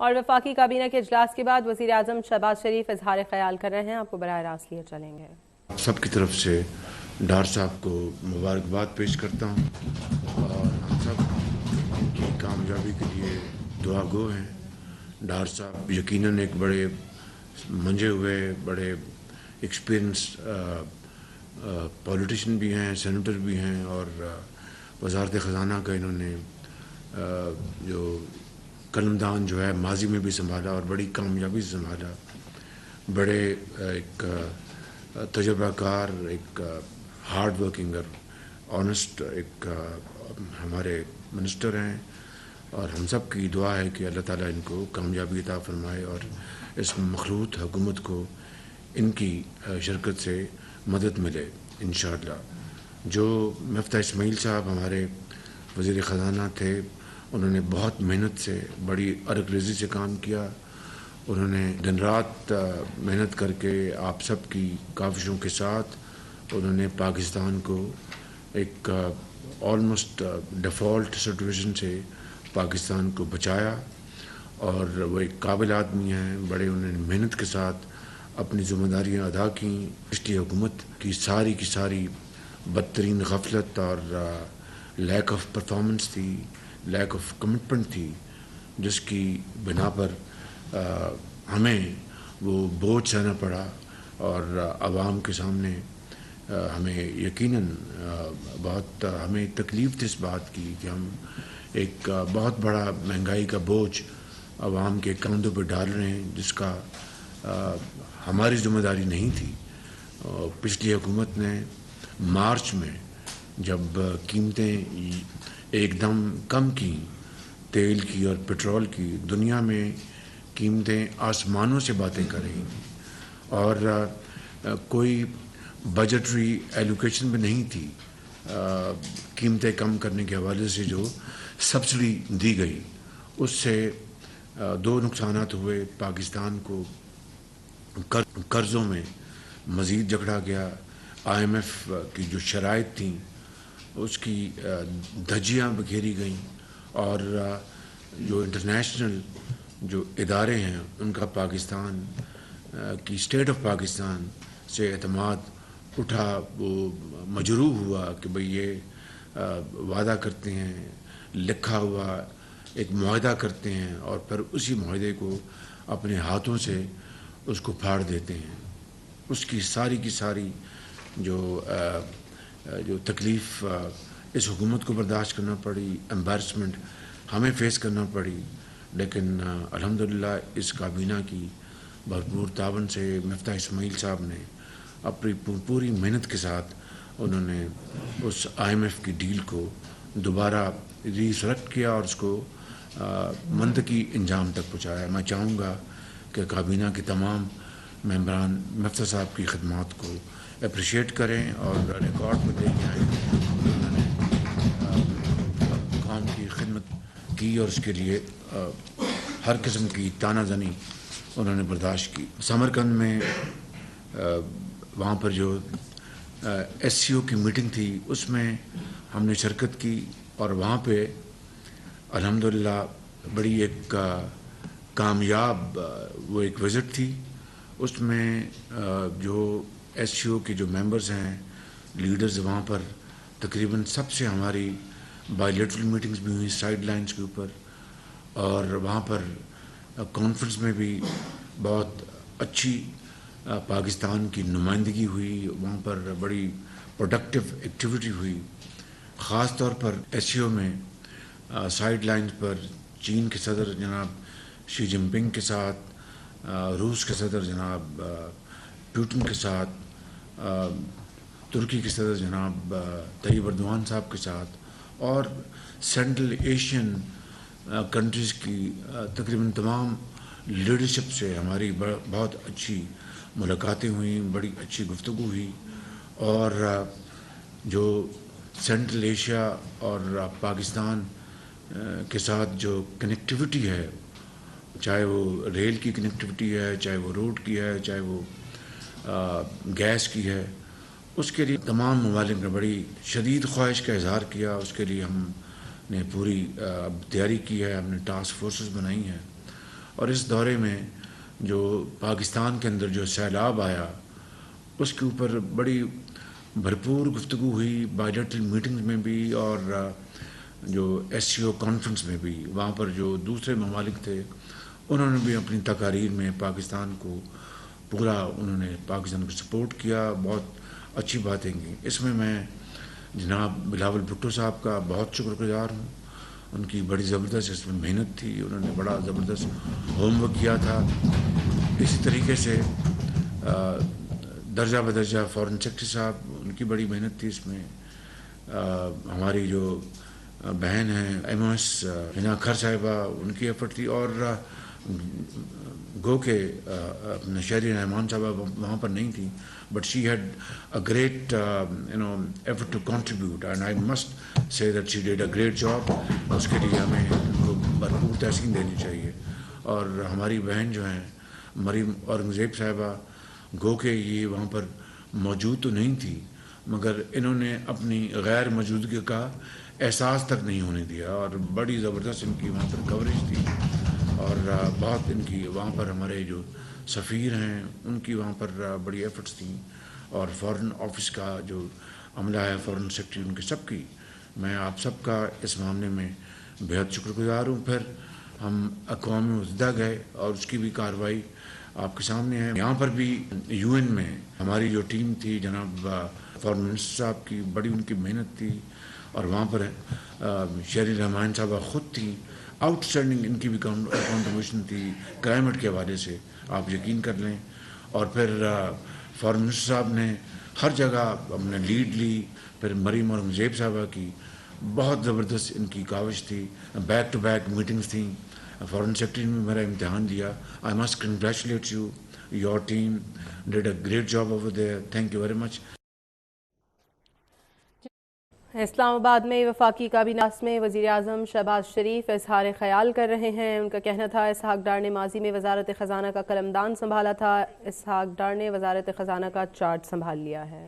اور وفاقی کابینہ کے اجلاس کے بعد وزیر اعظم شہباز شریف اظہار خیال کر رہے ہیں، آپ کو براہ راست لیے چلیں گے۔ سب کی طرف سے ڈار صاحب کو مبارکباد پیش کرتا ہوں اور ہم سب ان کی کامیابی کے لیے دعا گو ہیں۔ ڈار صاحب یقیناً ایک بڑے منجے ہوئے بڑے ایکسپیرئنس پولیٹیشین بھی ہیں، سینیٹر بھی ہیں، اور وزارت خزانہ کا انہوں نے جو قلمدان جو ہے ماضی میں بھی سنبھالا اور بڑی کامیابی سے سنبھالا۔ بڑے ایک تجربہ کار، ایک ہارڈ ورکنگ اور آنیسٹ ایک ہمارے منسٹر ہیں، اور ہم سب کی دعا ہے کہ اللہ تعالیٰ ان کو کامیابی عطا فرمائے اور اس مخلوط حکومت کو ان کی شرکت سے مدد ملے انشاءاللہ۔ جو مفتاح اسماعیل صاحب ہمارے وزیر خزانہ تھے، انہوں نے بہت محنت سے بڑی ارگ ریزی سے کام کیا۔ انہوں نے دن رات محنت کر کے آپ سب کی کاوشوں کے ساتھ انہوں نے پاکستان کو ایک آلموسٹ ڈیفالٹ سچویشن سے پاکستان کو بچایا، اور وہ ایک قابل آدمی ہیں۔ بڑے انہوں نے محنت کے ساتھ اپنی ذمہ داریاں ادا کیں۔ پچھلی حکومت کی ساری بدترین غفلت اور لیک آف پرفارمنس تھی، لیک آف کمٹمنٹ تھی، جس کی بنا پر ہمیں وہ بوجھ سہنا پڑا، اور عوام کے سامنے ہمیں یقیناً بہت ہمیں تکلیف تھی اس بات کی کہ ہم ایک بہت بڑا مہنگائی کا بوجھ عوام کے کندھوں پہ ڈال رہے ہیں، جس کا ہماری ذمہ داری نہیں تھی۔ پچھلی حکومت نے مارچ میں جب قیمتیں ایک دم کم کی، تیل کی اور پٹرول کی، دنیا میں قیمتیں آسمانوں سے باتیں کر رہی تھیں، اور کوئی بجٹری ایلوکیشن بھی نہیں تھی قیمتیں کم کرنے کے حوالے سے جو سبسڈی دی گئی۔ اس سے دو نقصانات ہوئے۔ پاکستان کو قرضوں میں مزید جکڑا گیا، آئی ایم ایف کی جو شرائط تھیں اس کی دھجیاں بکھیری گئیں، اور جو انٹرنیشنل جو ادارے ہیں ان کا پاکستان کی اسٹیٹ آف پاکستان سے اعتماد اٹھا، وہ مجروح ہوا کہ بھئی یہ وعدہ کرتے ہیں، لکھا ہوا ایک معاہدہ کرتے ہیں، اور پھر اسی معاہدے کو اپنے ہاتھوں سے اس کو پھاڑ دیتے ہیں۔ اس کی ساری جو تکلیف اس حکومت کو برداشت کرنا پڑی، امبیرسمنٹ ہمیں فیس کرنا پڑی، لیکن الحمدللہ اس کابینہ کی بھرپور تعاون سے مفتاح اسماعیل صاحب نے اپنی پوری محنت کے ساتھ انہوں نے اس آئی ایم ایف کی ڈیل کو دوبارہ ریسلیکٹ کیا اور اس کو منطقی انجام تک پہنچایا۔ میں چاہوں گا کہ کابینہ کے تمام ممبران مفتاح صاحب کی خدمات کو اپریشیٹ کریں اور ریکارڈ میں لے کے آئیں۔ انہوں نے قوم کی خدمت کی اور اس کے لیے ہر قسم کی تانہ زنی انہوں نے برداشت کی۔ سمرقند میں وہاں پر جو ایس سی او کی میٹنگ تھی اس میں ہم نے شرکت کی، اور وہاں پہ الحمدللہ بڑی ایک کامیاب وہ ایک وزٹ تھی۔ اس میں جو ایس سی او کے جو ممبرز ہیں، لیڈرز، وہاں پر تقریباً سب سے ہماری بائی لیٹرل میٹنگز بھی ہوئی سائیڈ لائنز کے اوپر، اور وہاں پر کانفرنس میں بھی بہت اچھی پاکستان کی نمائندگی ہوئی۔ وہاں پر بڑی پروڈکٹیو ایکٹیویٹی ہوئی، خاص طور پر ایس سی او میں سائیڈ لائنز پر چین کے صدر جناب شی جن پنگ کے ساتھ، روس کے صدر جناب پوٹن کے ساتھ، ترکی کے صدر جناب طیب اردوان صاحب کے ساتھ، اور سینٹرل ایشین کنٹریز کی تقریباً تمام لیڈرشپ سے ہماری بہت اچھی ملاقاتیں ہوئیں، بڑی اچھی گفتگو ہوئی، اور جو سینٹرل ایشیا اور پاکستان کے ساتھ جو کنیکٹیوٹی ہے، چاہے وہ ریل کی کنیکٹیوٹی ہے، چاہے وہ روڈ کی ہے، چاہے وہ گیس کی ہے، اس کے لیے تمام ممالک نے بڑی شدید خواہش کا اظہار کیا۔ اس کے لیے ہم نے پوری تیاری کی ہے، ہم نے ٹاسک فورسز بنائی ہیں، اور اس دورے میں جو پاکستان کے اندر جو سیلاب آیا اس کے اوپر بڑی بھرپور گفتگو ہوئی بائیلیٹرل میٹنگز میں بھی اور جو ایس سی او کانفرنس میں بھی. وہاں پر جو دوسرے ممالک تھے انہوں نے بھی اپنی تقاریر میں پاکستان کو پورا انہوں نے پاکستان کو سپورٹ کیا, بہت اچھی باتیں کی. اس میں جناب بلاول بھٹو صاحب کا بہت شکر گزار ہوں. ان کی بڑی زبردست اس میں محنت تھی, انہوں نے بڑا زبردست ہوم ورک کیا تھا. اسی طریقے سے درجہ بدرجہ فارن سیکرٹری صاحب, ان کی بڑی محنت تھی اس میں. ہماری جو بہن ہیں ایم او ایس ہنا کھر صاحبہ, ان کی ایفرٹ تھی. اور گو کہ شہری رحمان صاحبہ وہاں پر نہیں تھی, but she had a great effort to contribute and I must say that she did a great job. اس کے لیے ہمیں ان کو بھرپور تحسین دینی چاہیے. اور ہماری بہن جو ہیں مریم اورنگزیب صاحبہ, گو کہ یہ وہاں پر موجود تو نہیں تھی مگر انہوں نے اپنی غیر موجودگی کا احساس تک نہیں ہونے دیا, اور بڑی زبردست ان کی وہاں پر کوریج تھی. اور بہت ان کی وہاں پر ہمارے جو سفیر ہیں ان کی وہاں پر بڑی ایفرٹس تھیں, اور فارن آفس کا جو عملہ ہے, فارن سیکرٹری, ان کی سب کی میں آپ سب کا اس معاملے میں بہت شکر گزار ہوں. پھر ہم اقوام متحدہ گئے اور اس کی بھی کارروائی آپ کے سامنے ہے. یہاں پر بھی یو این میں ہماری جو ٹیم تھی جناب فارن منسٹر صاحب کی بڑی ان کی محنت تھی, اور وہاں پر شہری رحمان صاحبہ خود تھیں. آؤٹ اسٹینڈنگ ان کی بھی کنٹریبیوشن تھی کلائمیٹ کے حوالے سے, آپ یقین کر لیں. اور پھر فارن منسٹر صاحب نے ہر جگہ اپنے لیڈ لی. پھر مریم اورنگزیب صاحبہ کی بہت زبردست ان کی کاوش تھی, بیک ٹو بیک میٹنگز تھیں. فارن سیکرٹری نے میرا امتحان دیا. I must congratulate you, your team did a great job over there. Thank you very much. Islamabad میں وفاقی کابینہ میں وزیر اعظم شہباز شریف اظہار خیال کر رہے ہیں. ان کا کہنا تھا اسحاق ڈار نے ماضی میں وزارت خزانہ کا قلمدان سنبھالا تھا. اسحاق ڈار نے وزارت خزانہ کا چارج سنبھال لیا ہے.